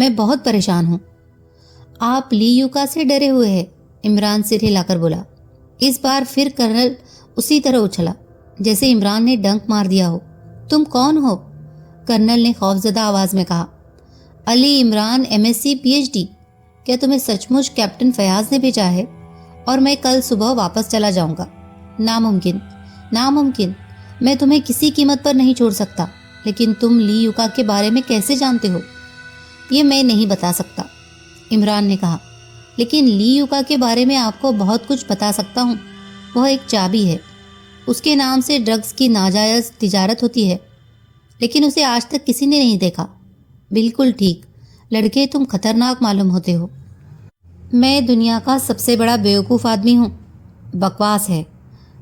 میں بہت پریشان ہوں۔ آپ لی یوکا سے ڈرے ہوئے ہیں، عمران سر ہلا کر بولا۔ اس بار پھر کرنل اسی طرح اچھلا جیسے عمران نے ڈنک مار دیا ہو۔ تم کون ہو؟ کرنل نے خوفزدہ آواز میں کہا۔ Ali Imran MSc PhD۔ کیا تمہیں سچ مچ کیپٹن فیاض نے بھیجا ہے اور میں کل صبح واپس چلا جاؤں گا؟ ناممکن، ناممکن، میں تمہیں کسی قیمت پر نہیں چھوڑ سکتا۔ لیکن تم لی یوکا کے بارے میں کیسے جانتے ہو؟ یہ میں نہیں بتا سکتا، عمران نے کہا، لیکن لی یوکا کے بارے میں آپ کو بہت کچھ بتا سکتا ہوں۔ وہ ایک چابی ہے، اس کے نام سے ڈرگز کی ناجائز تجارت ہوتی ہے، لیکن اسے آج تک کسی نے نہیں دیکھا۔ بالکل ٹھیک، لڑکے تم خطرناک معلوم ہوتے ہو۔ میں دنیا کا سب سے بڑا بیوقوف آدمی ہوں۔ بکواس ہے،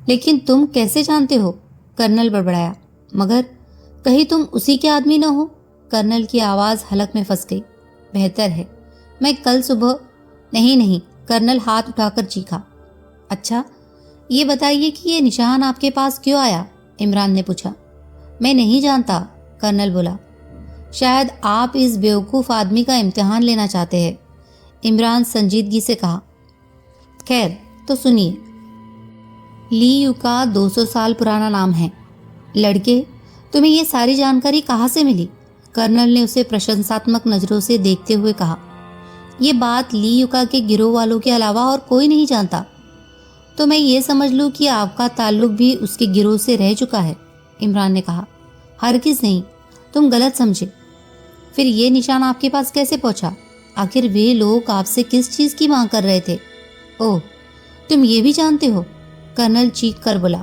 لیکن تم کیسے جانتے ہو؟ کرنل بڑبڑایا۔ مگر کہیں تم اسی کے آدمی نہ ہو؟ کرنل کی آواز حلق میں پھنس گئی۔ بہتر ہے، میں کل صبح… نہیں، کرنل ہاتھ اٹھا کر چیخا۔ اچھا، یہ بتائیے کہ یہ نشان آپ کے پاس کیوں آیا؟ عمران نے پوچھا۔ میں نہیں جانتا، کرنل بولا۔ شاید آپ اس بیوقوف آدمی کا امتحان لینا چاہتے ہیں، عمران سنجیدگی سے کہا۔ خیر تو سنیے، لی یوکا 200 سال پرانا نام ہے۔ لڑکے، تمہیں یہ ساری جانکاری کہاں سے ملی؟ کرنل نے اسے پرشنساتمک نظروں سے دیکھتے ہوئے کہا۔ یہ بات لی یوکا کے گروہ والوں کے علاوہ اور کوئی نہیں جانتا۔ تو میں یہ سمجھ لوں کہ آپ کا تعلق بھی اس کے گروہ سے رہ چکا ہے، عمران نے کہا۔ ہرگز نہیں، تم غلط سمجھے۔ پھر یہ نشان آپ کے پاس کیسے پہنچا؟ آخر وہ لوگ آپ سے کس چیز کی مانگ کر رہے تھے؟ اوہ، تم یہ بھی جانتے ہو؟ کرنل چیخ کر بولا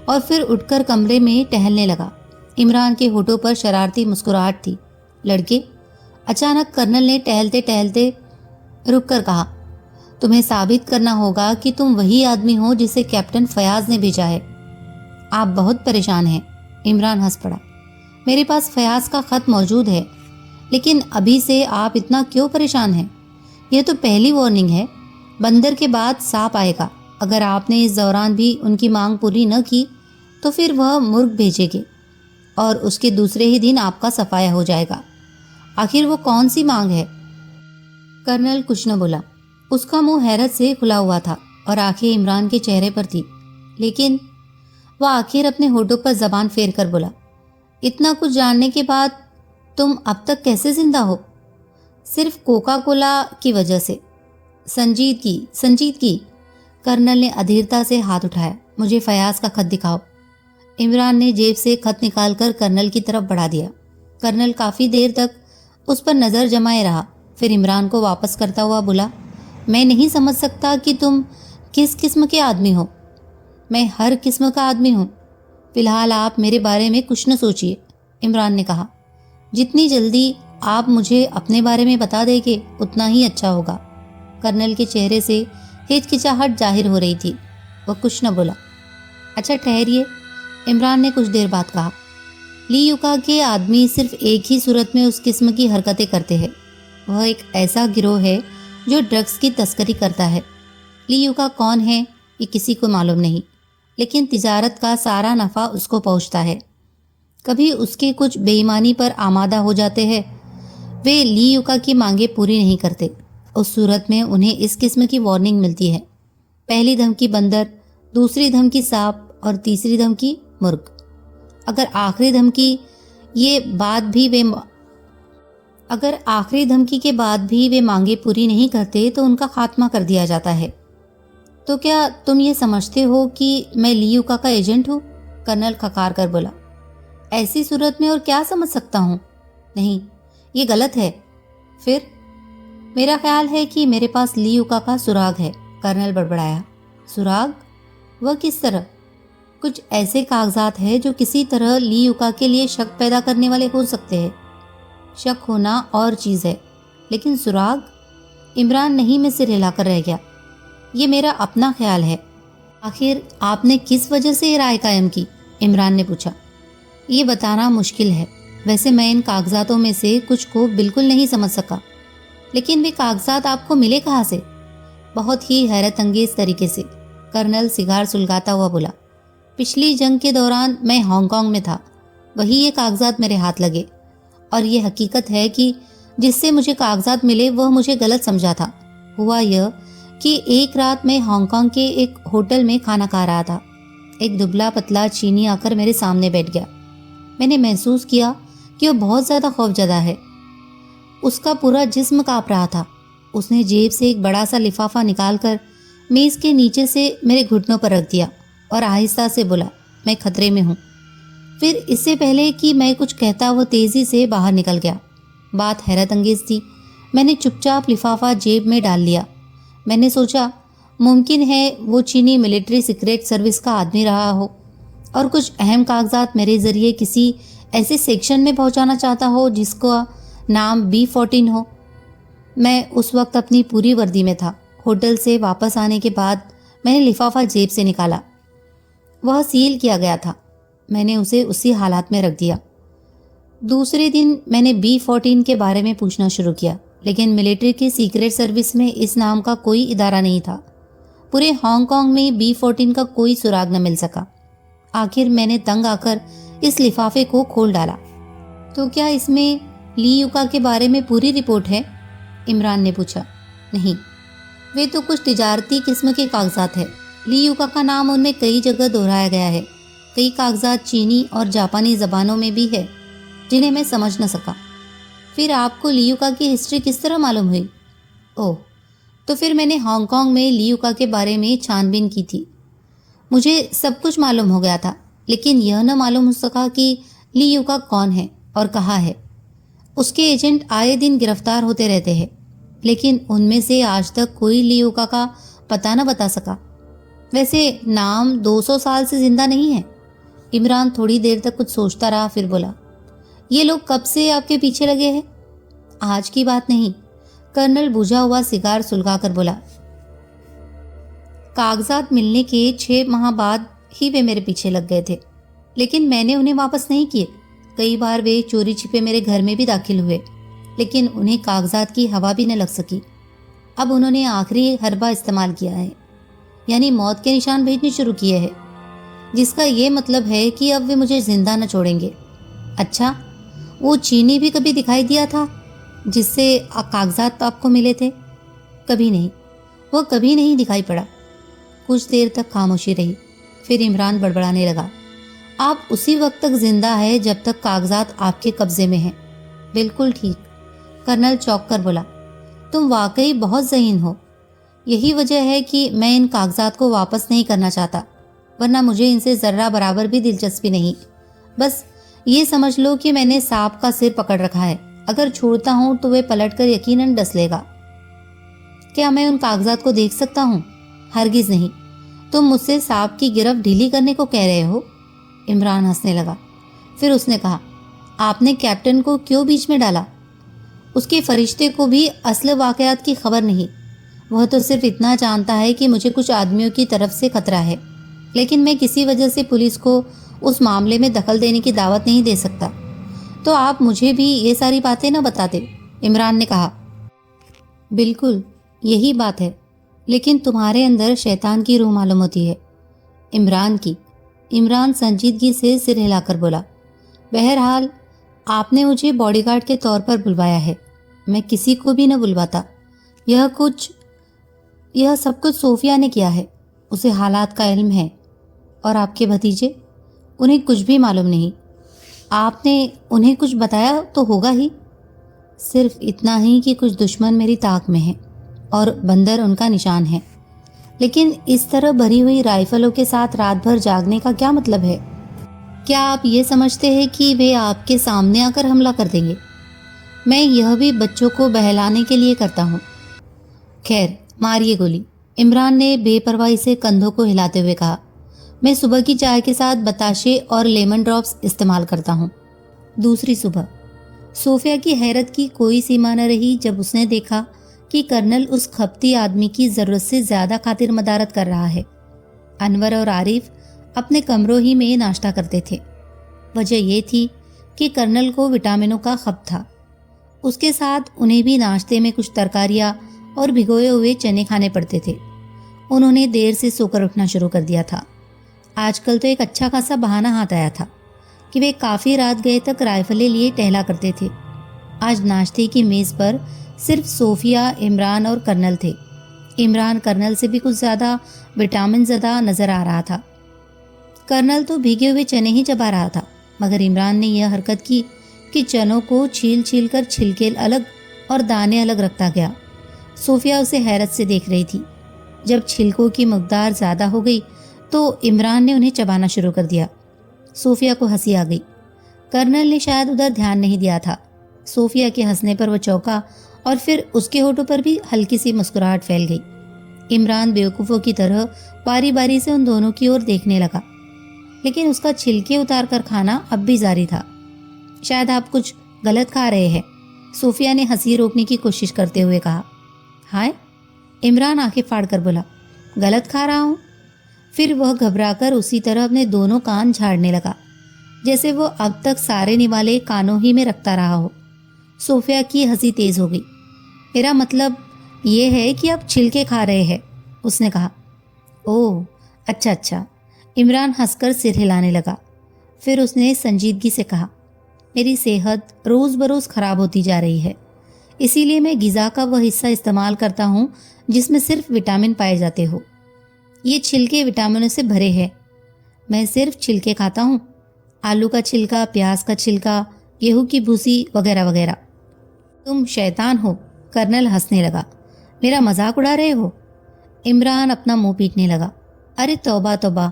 اور پھر اٹھ کر کمرے میں ٹہلنے لگا۔ عمران کے ہونٹوں پر شرارتی مسکراہٹ تھی۔ لڑکے، اچانک کرنل نے ٹہلتے ٹہلتے رک کر کہا، تمہیں ثابت کرنا ہوگا کہ تم وہی آدمی ہو جسے کیپٹن فیاض نے بھیجا ہے۔ آپ بہت پریشان ہیں، عمران ہنس پڑا۔ میرے پاس فیاض کا خط موجود ہے، لیکن ابھی سے آپ اتنا کیوں پریشان ہیں؟ یہ تو پہلی وارننگ ہے، بندر کے بعد سانپ آئے گا۔ اگر آپ نے اس دوران بھی ان کی مانگ پوری نہ کی تو پھر وہ مرغ بھیجیں گے اور اس کے دوسرے ہی دن آپ کا صفایہ ہو جائے گا۔ آخر وہ کون سی مانگ ہے؟ کرنل کچھ نہ بولا۔ اس کا منہ حیرت سے کھلا ہوا تھا اور آنکھیں عمران کے چہرے پر تھی، لیکن وہ آخر اپنے ہونٹوں پر زبان پھیر کر بولا، اتنا کچھ جاننے کے بعد تم اب تک کیسے زندہ ہو؟ صرف کوکا کولا کی وجہ سے۔ سنجیدگی، کرنل نے ادھیرتا سے ہاتھ اٹھایا۔ مجھے فیاض کا خط دکھاؤ۔ عمران نے جیب سے خط نکال کر کرنل کی طرف بڑھا دیا۔ کرنل کافی دیر تک اس پر نظر جمائے رہا، پھر عمران کو واپس کرتا ہوا بولا، میں نہیں سمجھ سکتا کہ تم کس قسم کے آدمی ہو۔ میں ہر قسم کا آدمی ہوں۔ فی الحال آپ میرے بارے میں کچھ نہ سوچیے، عمران نے کہا۔ جتنی جلدی آپ مجھے اپنے بارے میں بتا دیں گے اتنا ہی اچھا ہوگا۔ کرنل کے چہرے سے ہچکچاہٹ ظاہر ہو رہی تھی۔ وہ کچھ نہ بولا۔ اچھا ٹھہریے، عمران نے کچھ دیر بعد کہا۔ لی یوکا کے آدمی صرف ایک ہی صورت میں اس قسم کی حرکتیں کرتے ہیں۔ وہ ایک ایسا گروہ ہے جو ڈرگز کی تسکری کرتا ہے۔ لی یوکا کون ہے یہ کسی کو معلوم نہیں، لیکن تجارت کا سارا نفع اس کو پہنچتا ہے۔ کبھی اس کے کچھ بے ایمانی پر آمادہ ہو جاتے ہیں، وہ لی یوکا کی مانگیں پوری نہیں کرتے۔ اس صورت میں انہیں اس قسم کی وارننگ ملتی ہے، پہلی دھمکی بندر، دوسری دھمکی سانپ اور تیسری دھمکی مرغ۔ اگر آخری دھمکی کے بعد بھی وہ مانگیں پوری نہیں کرتے تو ان کا خاتمہ کر دیا جاتا ہے۔ تو کیا تم یہ سمجھتے ہو کہ میں لی یوکا کا ایجنٹ ہوں؟ کرنل کھکار کر بولا۔ ایسی صورت میں اور کیا سمجھ سکتا ہوں؟ نہیں، یہ غلط ہے۔ پھر میرا خیال ہے کہ میرے پاس لی یوکا کا سراغ ہے، کرنل بڑبڑایا۔ سراغ؟ وہ کس طرح؟ کچھ ایسے کاغذات ہیں جو کسی طرح لی یوکا کے لیے شک پیدا کرنے والے ہو سکتے ہیں۔ شک ہونا اور چیز ہے، لیکن سراغ؟ عمران نہیں میں سر ہلا کر رہ گیا۔ یہ میرا اپنا خیال ہے۔ آخر آپ نے کس وجہ سے یہ رائے قائم کی؟ عمران نے پوچھا۔ یہ بتانا مشکل ہے، ویسے میں ان کاغذاتوں میں سے کچھ کو بالکل نہیں سمجھ سکا، لیکن وہ کاغذات آپ کو ملے کہاں سے؟ بہت ہی حیرت انگیز طریقے سے، کرنل سگار سلگاتا ہوا بولا۔ پچھلی جنگ کے دوران میں ہانگ کانگ میں تھا، وہی یہ کاغذات میرے ہاتھ لگے، اور یہ حقیقت ہے کہ جس سے مجھے کاغذات ملے وہ مجھے غلط سمجھا تھا۔ ہوا یہ کہ ایک رات میں ہانگ کانگ کے ایک ہوٹل میں کھانا کھا رہا تھا۔ ایک دبلا پتلا چینی آ کر میرے سامنے بیٹھ گیا۔ میں نے محسوس کیا کہ وہ بہت زیادہ خوفزدہ ہے۔ اس کا پورا جسم کانپ رہا تھا۔ اس نے جیب سے ایک بڑا سا لفافہ نکال کر میز کے نیچے سے میرے گھٹنوں پر رکھ دیا اور آہستہ سے بولا، میں خطرے میں ہوں۔ پھر اس سے پہلے کہ میں کچھ کہتا وہ تیزی سے باہر نکل گیا۔ بات حیرت انگیز تھی۔ میں نے چپ چاپ لفافہ جیب میں ڈال لیا۔ میں نے سوچا ممکن ہے وہ چینی ملٹری سیکریٹ سروس کا آدمی رہا ہو اور کچھ اہم کاغذات میرے ذریعے کسی ایسے سیکشن میں پہنچانا چاہتا ہو جس کا نام B14 ہو۔ میں اس وقت اپنی پوری وردی میں تھا۔ ہوٹل سے واپس آنے کے بعد میں نے لفافہ جیب سے نکالا۔ وہ سیل کیا گیا تھا۔ میں نے اسے اسی حالات میں رکھ دیا۔ دوسرے دن میں نے B14 کے بارے میں پوچھنا شروع کیا، لیکن ملٹری کی سیکریٹ سروس میں اس نام کا کوئی ادارہ نہیں تھا۔ پورے ہانگ کانگ میں B14 کا کوئی سراغ نہ مل سکا۔ آخر میں نے تنگ آ کر اس لفافے کو کھول ڈالا۔ تو کیا اس میں لی یوکا کے بارے میں پوری رپورٹ ہے؟ عمران نے پوچھا۔ نہیں، وہ تو کچھ تجارتی قسم کے کاغذات ہے۔ لی یوکا کا نام ان میں کئی جگہ دہرایا گیا ہے۔ کئی کاغذات چینی اور جاپانی زبانوں میں بھی ہے جنہیں میں سمجھ نہ سکا۔ پھر آپ کو لی یوکا کی ہسٹری کس طرح معلوم ہوئی؟ اوہ، تو پھر میں نے ہانگ کانگ میں لی یوکا کے بارے میں چھان بین کی تھی۔ مجھے سب کچھ معلوم ہو گیا تھا، لیکن یہ نہ معلوم ہو سکا کہ لی یوکا کون ہے اور کہاں ہے۔ اس کے ایجنٹ آئے دن گرفتار ہوتے رہتے ہیں، لیکن ان میں سے آج تک کوئی لی یوکا کا پتہ نہ بتا سکا۔ ویسے نام 200 سال سے زندہ نہیں ہے۔ عمران تھوڑی دیر تک کچھ سوچتا رہا، پھر بولا، یہ لوگ کب سے آپ کے پیچھے لگے ہیں؟ آج کی بات نہیں۔ کرنل بجھا ہوا سگار سلگا کر بولا، کاغذات ملنے کے 6 ماہ بعد ہی وہ میرے پیچھے لگ گئے تھے، لیکن میں نے انہیں واپس نہیں کیے۔ کئی بار وہ چوری چھپے میرے گھر میں بھی داخل ہوئے، لیکن انہیں کاغذات کی ہوا بھی نہ لگ سکی۔ اب انہوں نے آخری حربہ استعمال کیا ہے، یعنی موت کے نشان بھیجنے شروع کیے ہیں، جس کا یہ مطلب ہے کہ اب وہ مجھے زندہ نہ چھوڑیں گے۔ اچھا، وہ چینی بھی کبھی دکھائی دیا تھا جس سے کاغذات آپ کو ملے تھے؟ کبھی نہیں، وہ کبھی نہیں دکھائی پڑا۔ کچھ دیر تک خاموشی رہی، پھر عمران بڑبڑانے لگا، آپ اسی وقت تک زندہ ہے جب تک کاغذات آپ کے قبضے میں ہیں۔ بالکل ٹھیک، کرنل چونک کر بولا، تم واقعی بہت ذہین ہو۔ یہی وجہ ہے کہ میں ان کاغذات کو واپس نہیں کرنا چاہتا، ورنہ مجھے ان سے ذرہ برابر بھی دلچسپی نہیں۔ بس یہ سمجھ لو کہ میں نے سانپ کا سر پکڑ رکھا ہے، اگر چھوڑتا ہوں تو وہ پلٹ کر یقیناً ڈس لے گا۔ کیا میں ان کاغذات کو دیکھ سکتا ہوں؟ ہرگز نہیں۔ تم مجھ سے سانپ کی گرفت ڈھیلی کرنے کو کہہ رہے ہو؟ عمران ہنسنے لگا۔ پھر اس نے کہا، آپ نے کیپٹن کو کیوں بیچ میں ڈالا؟ اس کے فرشتے کو بھی اصل واقعات کی خبر نہیں۔ وہ تو صرف اتنا جانتا ہے کہ مجھے کچھ آدمیوں کی طرف سے خطرہ ہے، لیکن میں کسی وجہ سے پولیس کو اس معاملے میں دخل دینے کی دعوت نہیں دے سکتا۔ تو آپ مجھے بھی یہ ساری باتیں نہ بتاتے، عمران نے کہا۔ بالکل یہی بات ہے، لیکن تمہارے اندر شیطان کی روح معلوم ہوتی ہے، عمران کی۔ عمران سنجیدگی سے سر ہلا کر بولا، بہرحال آپ نے مجھے باڈی گارڈ کے طور پر بلوایا ہے، میں کسی کو بھی نہ بلواتا۔ یہ سب کچھ صوفیہ نے کیا ہے، اسے حالات کا علم ہے، اور آپ کے بھتیجے، انہیں کچھ بھی معلوم نہیں۔ آپ نے انہیں کچھ بتایا تو ہوگا ہی، صرف اتنا ہی کہ کچھ دشمن میری طاق میں ہیں اور بندر ان کا نشان ہے۔ لیکن اس طرح بھری ہوئی رائفلوں کے ساتھ رات بھر جاگنے کا کیا مطلب ہے؟ کیا آپ یہ سمجھتے ہیں کہ وہ آپ کے سامنے آ کر حملہ کر دیں گے؟ میں یہ بھی بچوں کو بہلانے کے لیے کرتا ہوں۔ خیر، ماریے گولی، عمران نے بے پرواہی سے کندھوں کو ہلاتے ہوئے کہا۔ میں صبح کی چائے کے ساتھ بتاشے اور لیمن ڈراپس استعمال کرتا ہوں۔ دوسری صبح صوفیہ کی حیرت کی کوئی سیما نہ رہی جب اس نے دیکھا کہ کرنل اس کھپتی آدمی کی ضرورت سے زیادہ خاطر مدارت کر رہا ہے۔ انور اور عارف اپنے کمروں ہی میں ناشتہ کرتے تھے۔ وجہ یہ تھی کہ کرنل کو وٹامنوں کا خب تھا۔ اس کے ساتھ انہیں بھی ناشتے میں کچھ ترکاریاں اور بھگوئے ہوئے چنے کھانے پڑتے تھے۔ انہوں نے دیر سے سو کر اٹھنا شروع کر دیا تھا۔ آج کل تو ایک اچھا خاصا بہانہ ہاتھ آیا تھا کہ وہ کافی رات گئے تک رائفلیں لیے ٹہلا کرتے تھے۔ آج ناشتے کی میز پر صرف صوفیہ، عمران اور کرنل تھے۔ عمران کرنل سے بھی کچھ زیادہ وٹامن زدہ نظر آ رہا تھا۔ کرنل تو بھیگے ہوئے چنے ہی چبا رہا تھا، مگر عمران نے یہ حرکت کی کہ چنوں کو چھیل چھیل کر چھلکے الگ اور دانے الگ رکھتا گیا۔ صوفیہ اسے حیرت سے دیکھ رہی تھی۔ جب چھلکوں کی مقدار زیادہ ہو گئی تو عمران نے انہیں چبانا شروع کر دیا۔ صوفیہ کو ہنسی آ گئی۔ کرنل نے شاید ادھر دھیان نہیں دیا تھا۔ صوفیہ کے ہنسنے پر وہ چونکا اور پھر اس کے ہونٹوں پر بھی ہلکی سی مسکراہٹ پھیل گئی۔ عمران بیوقوفوں کی طرح باری باری سے ان دونوں کی اور دیکھنے لگا، لیکن اس کا چھلکے اتار کر کھانا اب بھی جاری تھا۔ شاید آپ کچھ غلط کھا رہے ہیں، صوفیہ نے ہنسی روکنے کی کوشش کرتے ہوئے کہا۔ ہائے، عمران آنکھیں پھاڑ کر بولا، غلط کھا رہا ہوں؟ پھر وہ گھبرا کر اسی طرح اپنے دونوں کان جھاڑنے لگا جیسے وہ اب تک سارے نوالے کانوں ہی میں رکھتا رہا ہو۔ صوفیہ کی ہنسی تیز ہو گئی۔ میرا مطلب یہ ہے کہ آپ چھلکے کھا رہے ہیں، اس نے کہا۔ اوہ اچھا اچھا، عمران ہنس کر سر ہلانے لگا۔ پھر اس نے سنجیدگی سے کہا، میری صحت روز بروز خراب ہوتی جا رہی ہے، اسی لیے میں غذا کا وہ حصہ استعمال کرتا ہوں جس میں صرف وٹامن پائے جاتے ہو۔ یہ چھلکے وٹامنوں سے بھرے ہیں۔ میں صرف چھلکے کھاتا ہوں، آلو کا چھلکا، پیاز کا چھلکا، گیہوں کی بھوسی وغیرہ وغیرہ۔ تم شیطان ہو، کرنل ہنسنے لگا۔ میرا مذاق اڑا رہے ہو؟ عمران اپنا منہ پیٹنے لگا۔ ارے توبہ توبہ،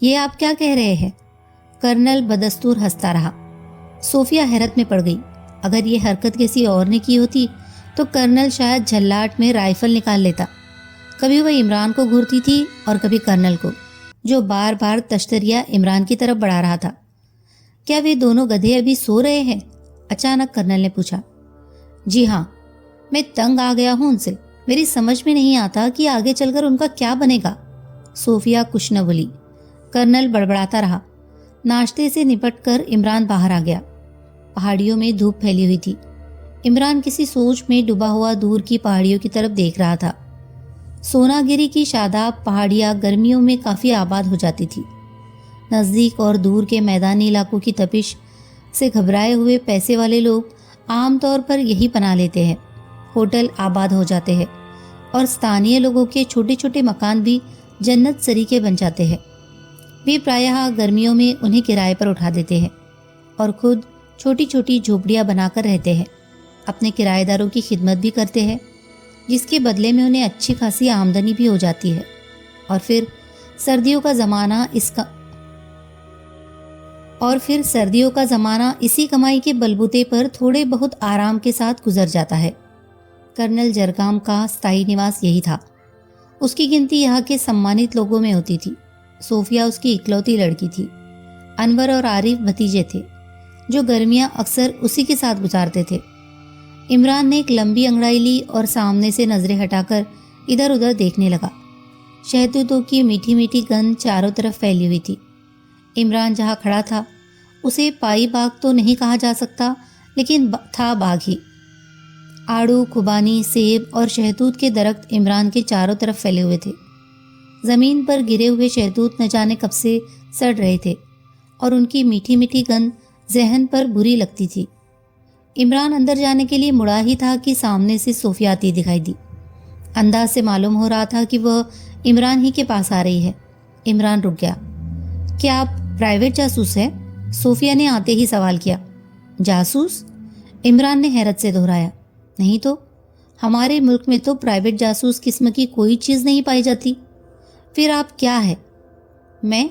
یہ آپ کیا کہہ رہے ہیں؟ کرنل بدستور ہنستا رہا۔ صوفیہ حیرت میں پڑ گئی۔ اگر یہ حرکت کسی اور نے کی ہوتی تو کرنل شاید جھلاٹ میں رائفل نکال لیتا۔ کبھی وہ عمران کو گھورتی تھی اور کبھی کرنل کو، جو بار بار تشتریہ عمران کی طرف بڑھا رہا تھا۔ کیا وہ دونوں گدھے ابھی سو رہے ہیں؟ اچانک کرنل نے پوچھا۔ جی ہاں، میں تنگ آ گیا ہوں ان سے، میری سمجھ میں نہیں آتا کہ آگے چل کر ان کا کیا بنے گا۔ صوفیہ کچھ نہ بولی۔ کرنل بڑبڑاتا رہا۔ ناشتے سے نپٹ کر عمران باہر آ گیا۔ پہاڑیوں میں دھوپ پھیلی ہوئی تھی۔ عمران کسی سوچ میں ڈوبا ہوا دور کی پہاڑیوں کی طرف دیکھ رہا تھا۔ سونا گری کی شاداب پہاڑیاں گرمیوں میں کافی آباد ہو جاتی تھی۔ نزدیک اور دور کے میدانی علاقوں کی تپش سے گھبرائے ہوئے پیسے والے لوگ عام طور پر یہی پناہ لیتے ہیں۔ ہوٹل آباد ہو جاتے ہیں اور ستانیہ لوگوں کے چھوٹے چھوٹے مکان بھی جنت سری کے بن جاتے ہیں۔ وہ پرایہ گرمیوں میں انہیں کرائے پر اٹھا دیتے ہیں اور خود چھوٹی چھوٹی جھوپڑیاں بنا کر رہتے ہیں۔ اپنے کرایہ داروں کی خدمت بھی کرتے ہیں، جس کے بدلے میں انہیں اچھی خاصی آمدنی بھی ہو جاتی ہے۔ اور پھر سردیوں کا زمانہ اسی کمائی کے بلبوتے پر تھوڑے بہت آرام کے ساتھ گزر جاتا ہے۔ کرنل جرگام کا ستائی نواس یہی تھا۔ اس کی گنتی یہاں کے سمانت لوگوں میں ہوتی تھی۔ صوفیہ اس کی اکلوتی لڑکی تھی۔ انور اور عارف بھتیجے تھے جو گرمیاں اکثر اسی کے ساتھ گزارتے تھے۔ عمران نے ایک لمبی انگڑائی لی اور سامنے سے نظریں ہٹا کر ادھر ادھر دیکھنے لگا۔ شہتوتوں کی میٹھی میٹھی گند چاروں طرف پھیلی ہوئی تھی۔ عمران جہاں کھڑا تھا اسے پائی باغ تو نہیں کہا جا سکتا، لیکن تھا باغ ہی۔ آڑو، خوبانی، سیب اور شہتوت کے درخت عمران کے چاروں طرف پھیلے ہوئے تھے۔ زمین پر گرے ہوئے شہتوت نہ جانے کب سے سڑ رہے تھے اور ان کی میٹھی میٹھی گند ذہن پر بری لگتی تھی۔ عمران اندر جانے کے لیے مڑا ہی تھا کہ سامنے سے صوفیہ آتی دکھائی دی۔ انداز سے معلوم ہو رہا تھا کہ وہ عمران ہی کے پاس آ رہی ہے۔ عمران رک گیا۔ کیا آپ پرائیویٹ جاسوس ہیں؟ صوفیہ نے آتے ہی سوال کیا۔ جاسوس؟ عمران نے حیرت سے دہرایا۔ نہیں تو، ہمارے ملک میں تو پرائیویٹ جاسوس قسم کی کوئی چیز نہیں پائی جاتی۔ پھر آپ کیا ہے؟ میں؟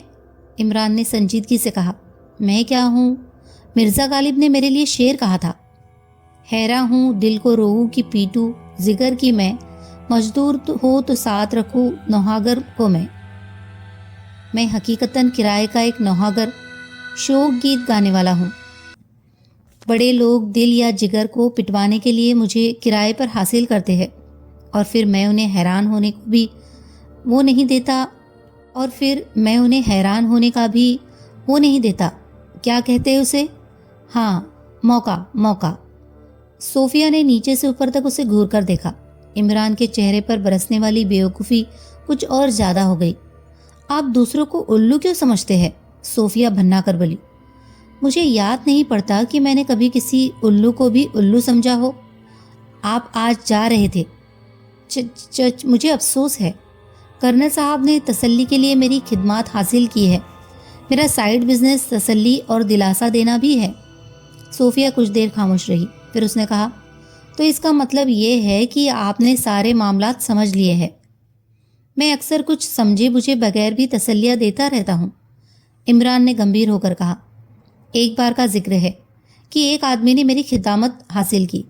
عمران نے سنجیدگی سے کہا۔ میں کیا ہوں؟ مرزا غالب نے میرے لیے شعر کہا تھا۔ حیران ہوں دل کو روؤں کہ پیٹوں جگر کی میں، مزدور ہو تو ساتھ رکھوں نوحاگر کو میں حقیقتاً کرائے کا ایک نوحاگر شوق گیت گانے والا ہوں۔ بڑے لوگ دل یا جگر کو پٹوانے کے لیے مجھے کرائے پر حاصل کرتے ہیں اور پھر میں انہیں حیران ہونے کا بھی وہ نہیں دیتا۔ کیا کہتے ہیں اسے؟ ہاں، موقع۔ صوفیہ نے نیچے سے اوپر تک اسے گھور کر دیکھا۔ عمران کے چہرے پر برسنے والی بیوقوفی کچھ اور زیادہ ہو گئی۔ آپ دوسروں کو الو کیوں سمجھتے ہیں؟ صوفیہ بھنا کر بولی۔ مجھے یاد نہیں پڑتا کہ میں نے کبھی کسی الو کو بھی الو سمجھا ہو۔ آپ آج جا رہے تھے۔ مجھے افسوس ہے۔ کرنل صاحب نے تسلی کے لیے میری خدمات حاصل کی ہے۔ میرا سائیڈ بزنس تسلی اور دلاسا دینا بھی ہے۔ صوفیہ کچھ دیر خاموش رہی، پھر اس نے کہا، تو اس کا مطلب یہ ہے کہ آپ نے سارے معاملات سمجھ لیے ہیں۔ میں اکثر کچھ سمجھے بجھے بغیر بھی تسلیاں دیتا رہتا ہوں۔ عمران نے گمبھیر ہو کر کہا، ایک بار کا ذکر ہے کہ ایک آدمی نے میری خدمت حاصل کی،